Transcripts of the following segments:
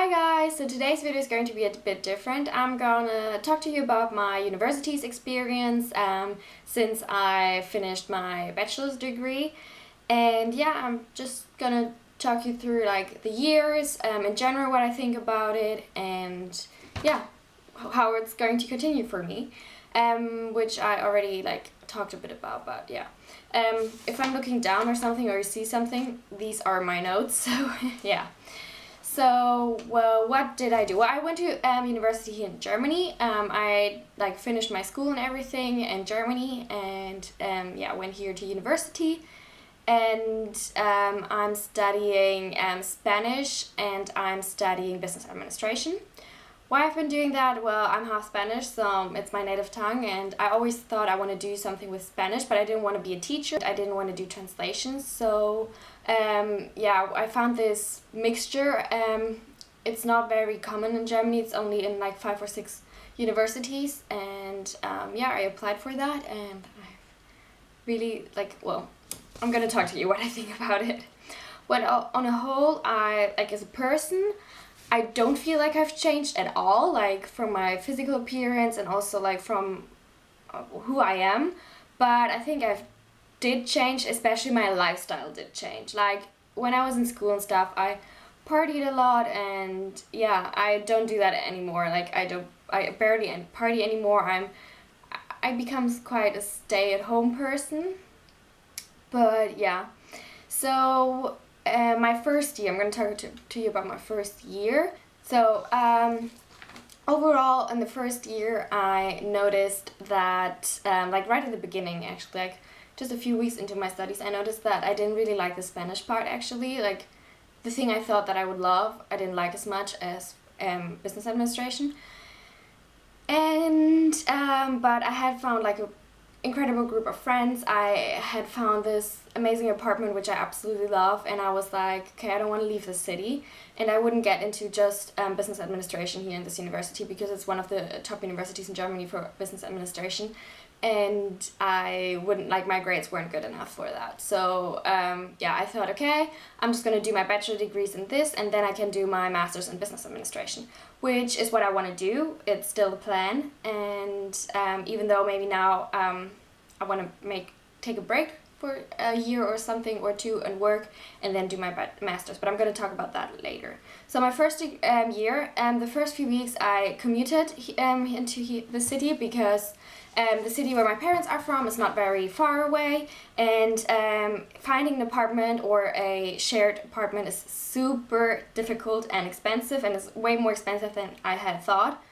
Hi guys, so today's video is going to be a bit different. I'm gonna talk to you about my university's experience since I finished my bachelor's degree. And yeah, I'm just gonna talk you through like the years, in general what I think about it, and yeah, how it's going to continue for me, which I already like talked a bit about, but yeah. If I'm looking down or something or you see something, these are my notes, so yeah. So, well, what did I do? Well, I went to university here in Germany. I like finished my school and everything in Germany, and yeah, went here to university. And I'm studying Spanish, and I'm studying business administration. Why I've been doing that? Well, I'm half Spanish, so it's my native tongue, and I always thought I want to do something with Spanish, but I didn't want to be a teacher. I didn't want to do translations, so yeah, I found this mixture. It's not very common in Germany. It's only in like 5 or 6 universities, and yeah, I applied for that, and I really well, I'm gonna talk to you what I think about it. Well, on a whole, I like as a person, I don't feel like I've changed at all, like from my physical appearance and also like from who I am. But I think I did change, especially my lifestyle did change. Like when I was in school and stuff, I partied a lot, and yeah, I don't do that anymore. Like I barely party anymore. I become quite a stay-at-home person. But yeah, so my first year, I'm going to talk to you about my first year. So overall in the first year I noticed that like right at the beginning, actually, like just a few weeks into my studies, I noticed that I didn't really like the Spanish part actually. Like the thing I thought that I would love, I didn't like as much as business administration. And but I had found like a incredible group of friends. I had found this amazing apartment which I absolutely love, and I was like, okay, I don't want to leave the city, and I wouldn't get into just business administration here in this university because it's one of the top universities in Germany for business administration, and I wouldn't, like, my grades weren't good enough for that. So yeah, I thought, okay, I'm just gonna do my bachelor degrees in this, and then I can do my master's in business administration, which is what I want to do. It's still the plan, and even though maybe now I want to take a break for a year or something or two and work and then do my master's, but I'm going to talk about that later. So my first year, the first few weeks I commuted into the city because the city where my parents are from is not very far away, and finding an apartment or a shared apartment is super difficult and expensive, and it's way more expensive than I had thought.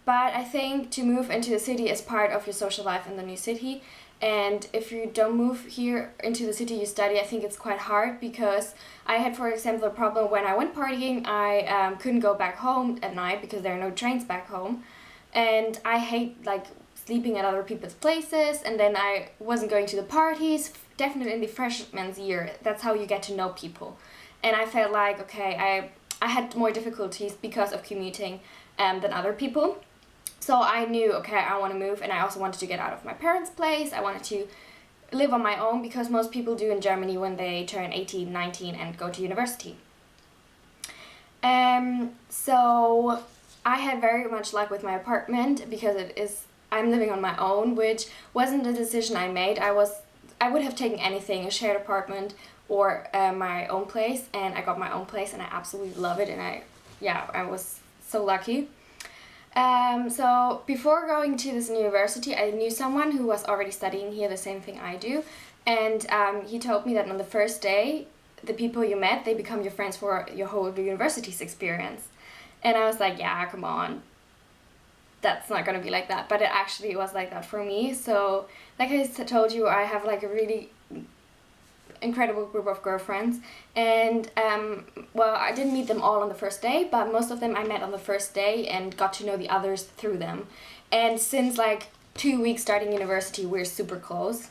But I think to move into the city is part of your social life in the new city, and if you don't move here into the city you study, I think it's quite hard, because I had, for example, a problem when I went partying. I couldn't go back home at night because there are no trains back home. And I hate like sleeping at other people's places, and then I wasn't going to the parties. Definitely in the freshman's year, that's how you get to know people. And I felt like, okay, I had more difficulties because of commuting than other people. So I knew, okay, I want to move, and I also wanted to get out of my parents' place. I wanted to live on my own, because most people do in Germany when they turn 18, 19 and go to university. So I had very much luck with my apartment, because I'm living on my own, which wasn't a decision I made. I would have taken anything, a shared apartment or my own place, and I got my own place and I absolutely love it, and I was so lucky. So before going to this university, I knew someone who was already studying here, the same thing I do, and he told me that on the first day, the people you met, they become your friends for your whole university's experience. And I was like, yeah, come on, that's not gonna be like that. But it actually was like that for me. So like I told you, I have like a really incredible group of girlfriends, and well, I didn't meet them all on the first day, but most of them I met on the first day and got to know the others through them. And since like 2 weeks starting university, we're super close.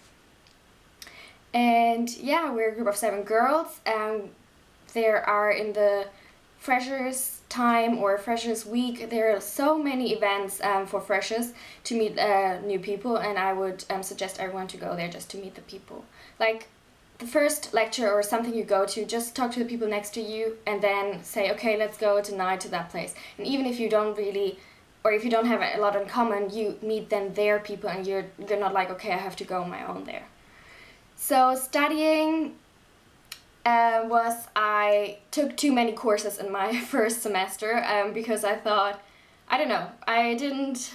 And yeah, we're a group of 7 girls. There are, in the freshers time or freshers week, there are so many events for freshers to meet new people, and I would suggest everyone to go there just to meet the people. Like the first lecture or something you go to, just talk to the people next to you and then say, okay, let's go tonight to that place. And even if you don't really, or if you don't have a lot in common, you meet then their people and you're not like, okay, I have to go on my own there. So studying I took too many courses in my first semester because I thought, I don't know, I didn't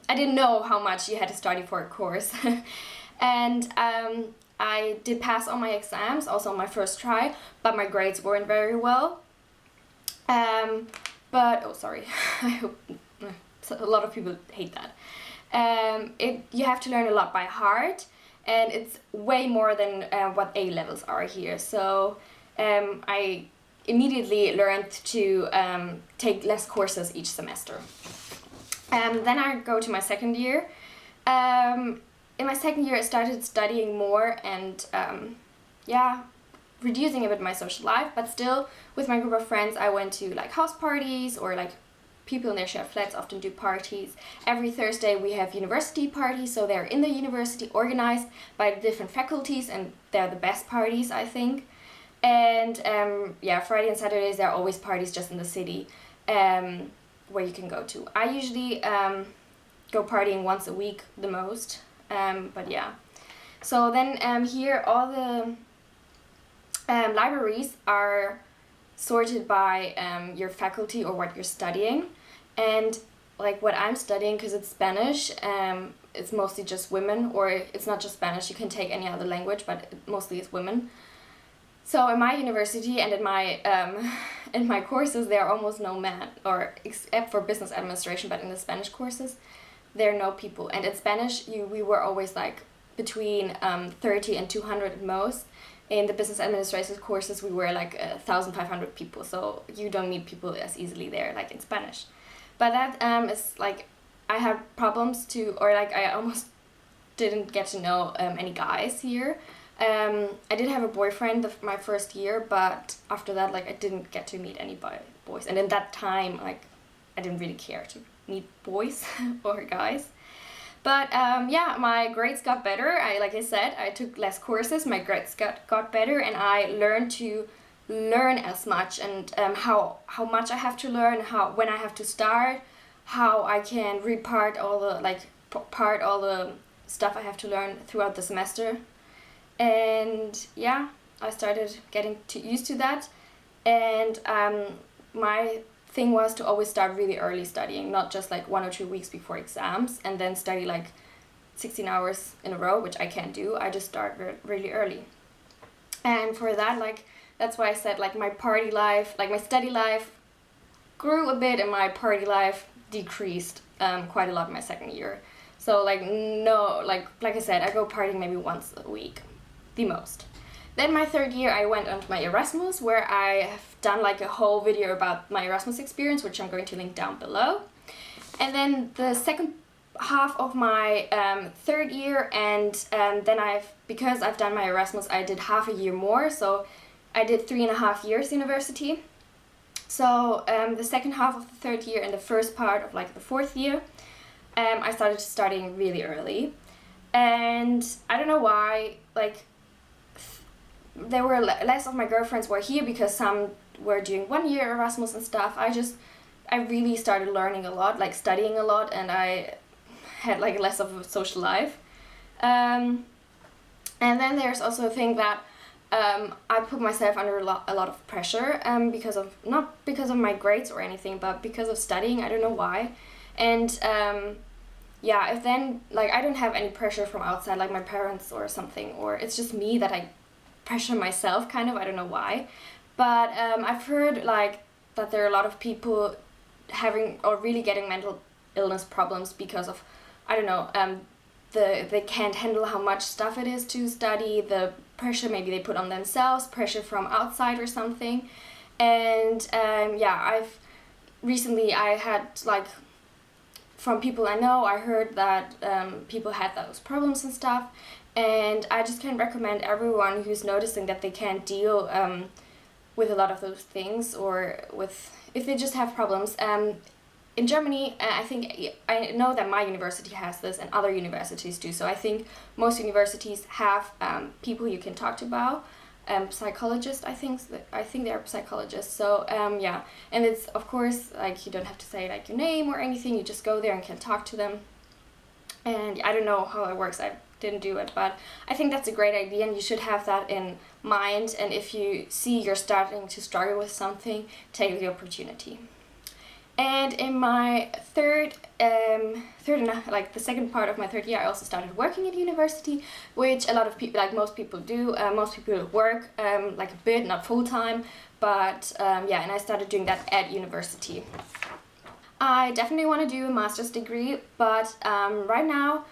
know how much you had to study for a course. And I did pass all my exams, also on my first try, but my grades weren't very well. Oh sorry, I hope a lot of people hate that. You have to learn a lot by heart, and it's way more than what A levels are here. So I immediately learned to take less courses each semester. Then I go to my second year. In my second year I started studying more and reducing a bit my social life, but still with my group of friends I went to like house parties, or like people in their shared flats often do parties. Every Thursday we have university parties, so they're in the university, organized by the different faculties, and they're the best parties, I think. And Friday and Saturdays there are always parties just in the city where you can go to. I usually go partying once a week the most. So then here all the libraries are sorted by your faculty or what you're studying. And like what I'm studying, because it's Spanish, it's mostly just women, or it's not just Spanish, you can take any other language, but mostly it's women. So in my university and in my courses there are almost no men, or except for business administration, but in the Spanish courses there are no people. And in Spanish we were always like between 30 and 200 at most. In the business administration courses we were like 1,500 people, so you don't meet people as easily there like in Spanish. But that is like, I had problems I almost didn't get to know any guys here. I did have a boyfriend my first year, but after that like I didn't get to meet any boys. And in that time like I didn't really care to meet boys or guys. But my grades got better. Like I said, I took less courses, my grades got better, and I learned to learn as much, and how much I have to learn, when I have to start, how I can repart all the stuff I have to learn throughout the semester. And I started getting used to that. And my thing was to always start really early studying, not just like 1 or 2 weeks before exams and then study like 16 hours in a row, which I can't do. I just start really early. And for that, that's why I said like my party life, like my study life grew a bit and my party life decreased quite a lot in my second year. So like I said, I go partying maybe once a week, the most. Then my third year I went on to my Erasmus, where I have done like a whole video about my Erasmus experience, which I'm going to link down below. And then the second half of my third year, and then because I've done my Erasmus, I did half a year more, so I did 3.5 years university. So the second half of the third year and the first part of like the fourth year, I started studying really early. And I don't know why, like there were less of my girlfriends were here because some were doing 1 year Erasmus and stuff. I really started learning a lot, like studying a lot, and I had like less of a social life. And then there's also a thing that I put myself under a lot of pressure not because of my grades or anything, but because of studying. I don't know why. And if then like I don't have any pressure from outside, like my parents or something, or it's just me that I pressure myself kind of. I don't know why, but I've heard like that there are a lot of people having or really getting mental illness problems because of, I don't know, they can't handle how much stuff it is to study, the pressure maybe they put on themselves, pressure from outside or something. And I've recently, I had like, from people I know, I heard that people had those problems and stuff. And I just can recommend everyone who's noticing that they can't deal with a lot of those things, or if they just have problems, in Germany, I know that my university has this and other universities do. So I think most universities have people you can talk to about, psychologists. I think they're psychologists. So yeah, and it's of course like you don't have to say like your name or anything. You just go there and can talk to them. And I don't know how it works. I didn't do it, but I think that's a great idea, and you should have that in mind. And if you see you're starting to struggle with something, take the opportunity. And in my like the second part of my third year, I also started working at university, which a lot of people, like most people do. Most people work like a bit, not full time, but yeah, and I started doing that at university. I definitely want to do a master's degree, but right now,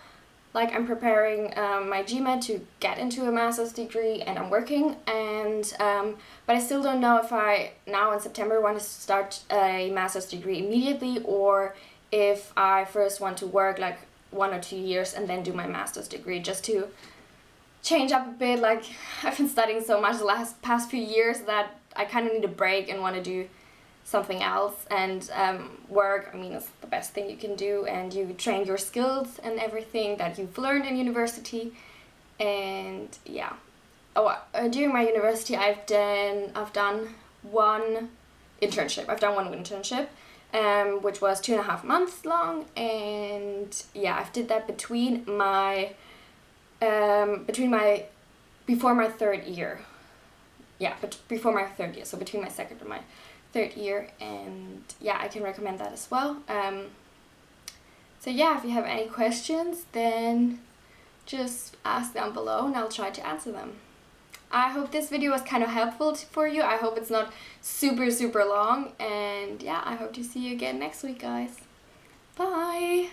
like I'm preparing my GMAT to get into a master's degree, and I'm working, and but I still don't know if I now in September want to start a master's degree immediately, or if I first want to work like 1 or 2 years and then do my master's degree, just to change up a bit. Like I've been studying so much the past few years that I kind of need a break and want to do something else. And work, I mean, is the best thing you can do, and you train your skills and everything that you've learned in university. And yeah, during my university I've done one internship. Which was 2.5 months long, and yeah, I did that before my third year. Yeah, but before my third year, so between my second and my third year, and yeah, I can recommend that as well. So yeah, if you have any questions, then just ask down below and I'll try to answer them. I hope this video was kind of helpful for you. I hope it's not super long, and yeah, I hope to see you again next week, guys. Bye!